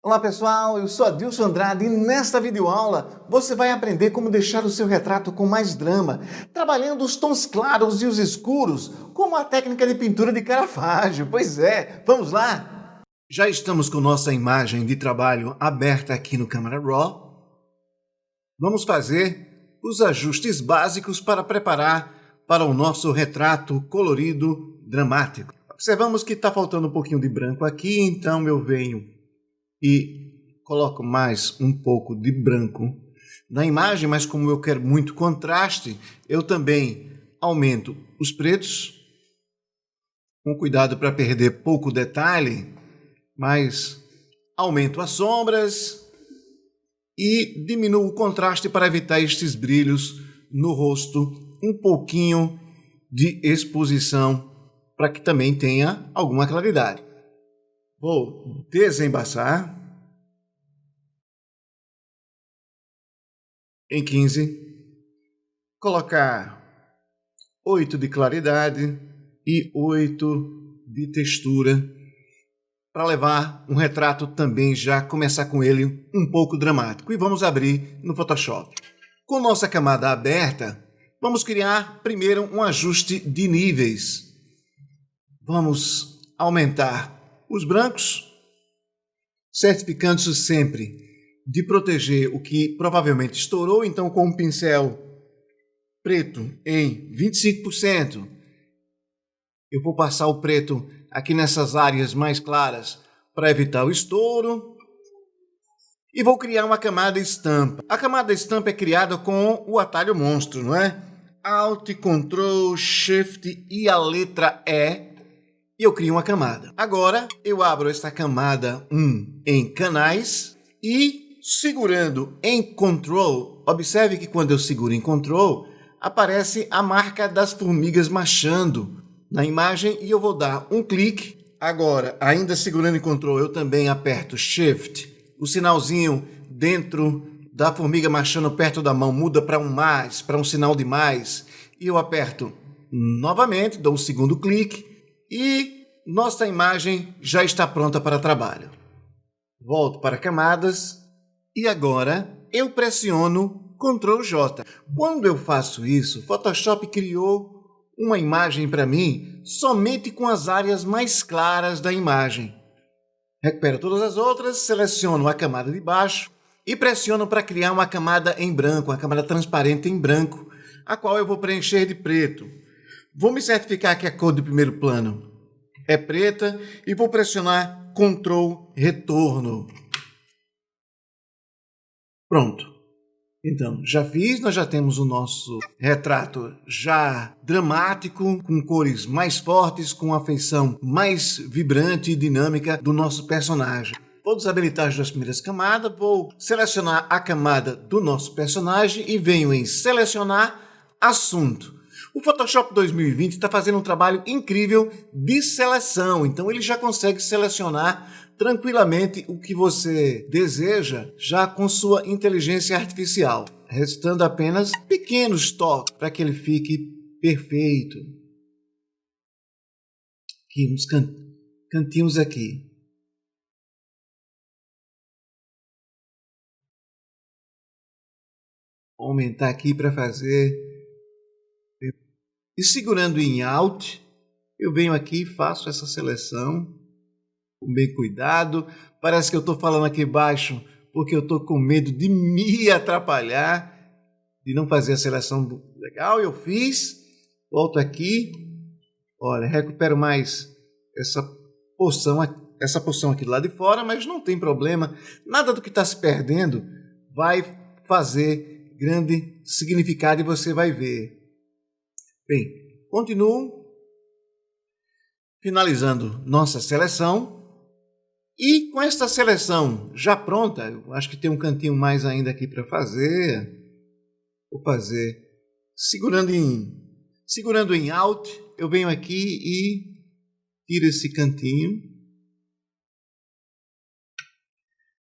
Olá pessoal, eu sou Adilson Andrade e nesta videoaula você vai aprender como deixar o seu retrato com mais drama, trabalhando os tons claros e os escuros, como a técnica de pintura de Caravaggio. Pois é, vamos lá? Já estamos com nossa imagem de trabalho aberta aqui no Camera Raw. Vamos fazer os ajustes básicos para preparar para o nosso retrato colorido dramático. Observamos que está faltando um pouquinho de branco aqui, então eu venho e coloco mais um pouco de branco na imagem, mas como eu quero muito contraste, eu também aumento os pretos, com cuidado para perder pouco detalhe, mas aumento as sombras e diminuo o contraste para evitar estes brilhos no rosto, um pouquinho de exposição para que também tenha alguma claridade. Vou desembaçar em 15, colocar 8 de claridade e 8 de textura para levar um retrato também já começar com ele um pouco dramático. E vamos abrir no Photoshop. Com nossa camada aberta, vamos criar primeiro um ajuste de níveis. Vamos aumentar os brancos, certificando-se sempre de proteger o que provavelmente estourou, então com um pincel preto em 25%, eu vou passar o preto aqui nessas áreas mais claras para evitar o estouro e vou criar uma camada estampa. A camada estampa é criada com o atalho monstro, não é? Alt, Ctrl, Shift e a letra E. E eu crio uma camada. Agora eu abro esta camada 1 em canais e segurando em Ctrl, observe que quando eu seguro em Ctrl, aparece a marca das formigas marchando na imagem e eu vou dar um clique. Agora, ainda segurando em Ctrl, eu também aperto Shift. O sinalzinho dentro da formiga marchando perto da mão muda para um mais, para um sinal de mais. E eu aperto novamente, dou um segundo clique. E nossa imagem já está pronta para trabalho. Volto para camadas e agora eu pressiono Ctrl J. Quando eu faço isso, o Photoshop criou uma imagem para mim somente com as áreas mais claras da imagem. Recupero todas as outras, seleciono a camada de baixo e pressiono para criar uma camada em branco, uma camada transparente em branco, a qual eu vou preencher de preto. Vou me certificar que a cor do primeiro plano é preta e vou pressionar Ctrl Retorno. Pronto. Então, já fiz, nós já temos o nosso retrato já dramático, com cores mais fortes, com a feição mais vibrante e dinâmica do nosso personagem. Vou desabilitar as duas primeiras camadas, vou selecionar a camada do nosso personagem e venho em Selecionar Assunto. O Photoshop 2020 está fazendo um trabalho incrível de seleção, então ele já consegue selecionar tranquilamente o que você deseja já com sua inteligência artificial, restando apenas pequenos toques para que ele fique perfeito. Aqui, uns cantinhos aqui. Vou aumentar aqui para fazer. E segurando em Alt, eu venho aqui e faço essa seleção com bem cuidado. Parece que eu estou falando aqui baixo porque eu estou com medo de me atrapalhar, de não fazer a seleção legal. Eu fiz, volto aqui, olha, recupero mais essa porção aqui do lado de fora, mas não tem problema. Nada do que está se perdendo vai fazer grande significado e você vai ver. Bem, continuo finalizando nossa seleção e com esta seleção já pronta, eu acho que tem um cantinho mais ainda aqui para fazer. Vou fazer segurando em Alt, eu venho aqui e tiro esse cantinho.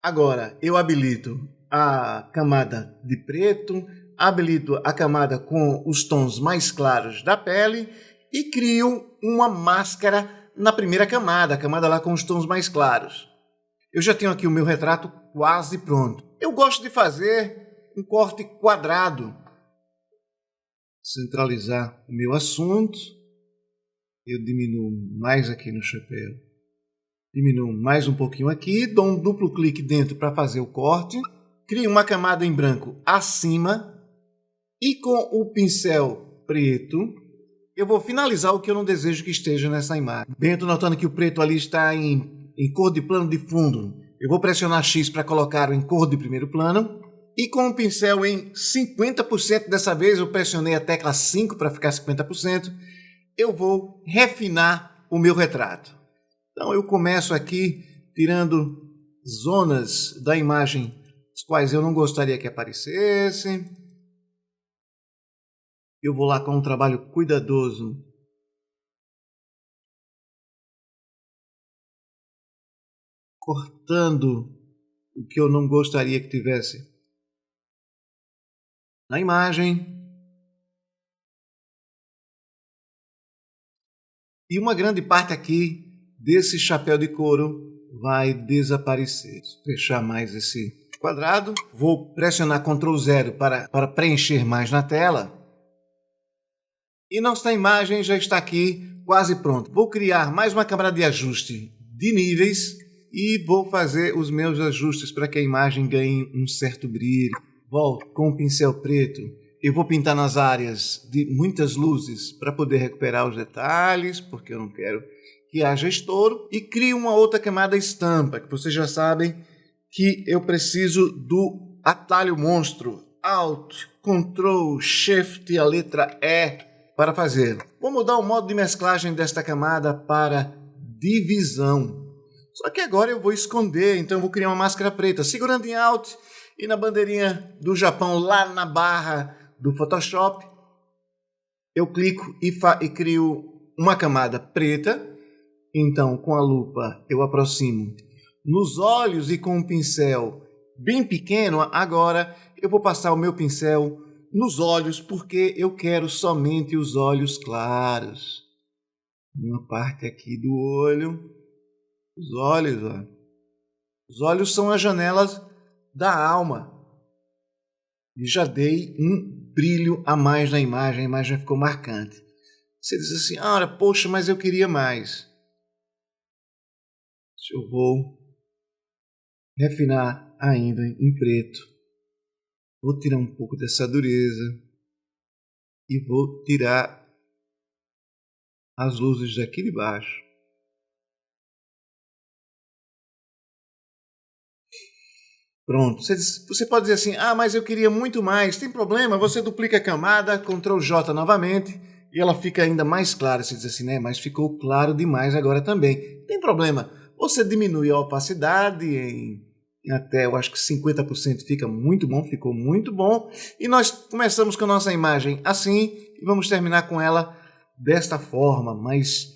Agora eu habilito a camada de preto, habilito a camada com os tons mais claros da pele e crio uma máscara na primeira camada, a camada lá com os tons mais claros. eu já tenho aqui o meu retrato quase pronto. Eu gosto de fazer um corte quadrado. Centralizar o meu assunto. Eu diminuo mais aqui no chapéu. Diminuo mais um pouquinho aqui. Dou um duplo clique dentro para fazer o corte. Crio uma camada em branco acima. E com o pincel preto, eu vou finalizar o que eu não desejo que esteja nessa imagem. Bem, eu estou notando que o preto ali está em cor de plano de fundo. Eu vou pressionar X para colocar em cor de primeiro plano. E com o pincel em 50%, dessa vez eu pressionei a tecla 5 para ficar 50%, eu vou refinar o meu retrato. Então eu começo aqui tirando zonas da imagem as quais eu não gostaria que aparecessem. Eu vou lá com um trabalho cuidadoso. Cortando o que eu não gostaria que tivesse na imagem. E uma grande parte aqui desse chapéu de couro vai desaparecer. Vou fechar mais esse quadrado. Vou pressionar Ctrl 0 para preencher mais na tela. E nossa imagem já está aqui quase pronta. Vou criar mais uma câmara de ajuste de níveis e vou fazer os meus ajustes para que a imagem ganhe um certo brilho. Volto com o pincel preto. Eu vou pintar nas áreas de muitas luzes para poder recuperar os detalhes, porque eu não quero que haja estouro. E crio uma outra camada estampa, que vocês já sabem que eu preciso do atalho monstro. Alt, Ctrl, Shift e a letra E para fazer. Vou mudar o modo de mesclagem desta camada para divisão. Só que agora eu vou esconder, então eu vou criar uma máscara preta. Segurando em Alt e na bandeirinha do Japão, lá na barra do Photoshop, eu clico e crio uma camada preta. Então, com a lupa, eu aproximo nos olhos e com um pincel bem pequeno. Agora, eu vou passar o meu pincel nos olhos, porque eu quero somente os olhos claros. Uma parte aqui do olho. Os olhos, ó. Os olhos são as janelas da alma. E já dei um brilho a mais na imagem. A imagem ficou marcante. Você diz assim, poxa, mas eu queria mais. Eu vou refinar ainda em preto. Vou tirar um pouco dessa dureza. E vou tirar as luzes daqui de baixo. Pronto. Você pode dizer assim, mas eu queria muito mais. Tem problema, você duplica a camada, Ctrl J novamente, e ela fica ainda mais clara. Você diz assim, né? Mas ficou claro demais agora também. Tem problema. Você diminui a opacidade em até, eu acho que 50%, fica muito bom, ficou muito bom. E nós começamos com a nossa imagem assim, e vamos terminar com ela desta forma, mais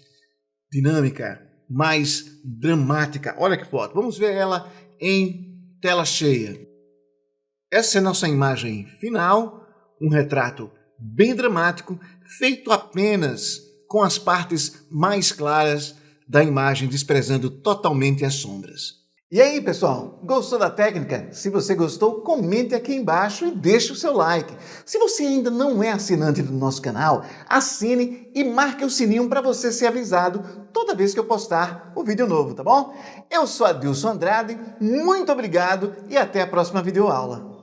dinâmica, mais dramática. Olha que foto. Vamos ver ela em tela cheia. Essa é a nossa imagem final, um retrato bem dramático, feito apenas com as partes mais claras da imagem, desprezando totalmente as sombras. E aí, pessoal, gostou da técnica? Se você gostou, comente aqui embaixo e deixe o seu like. Se você ainda não é assinante do nosso canal, assine e marque o sininho para você ser avisado toda vez que eu postar um vídeo novo, tá bom? Eu sou Adilson Andrade, muito obrigado e até a próxima videoaula.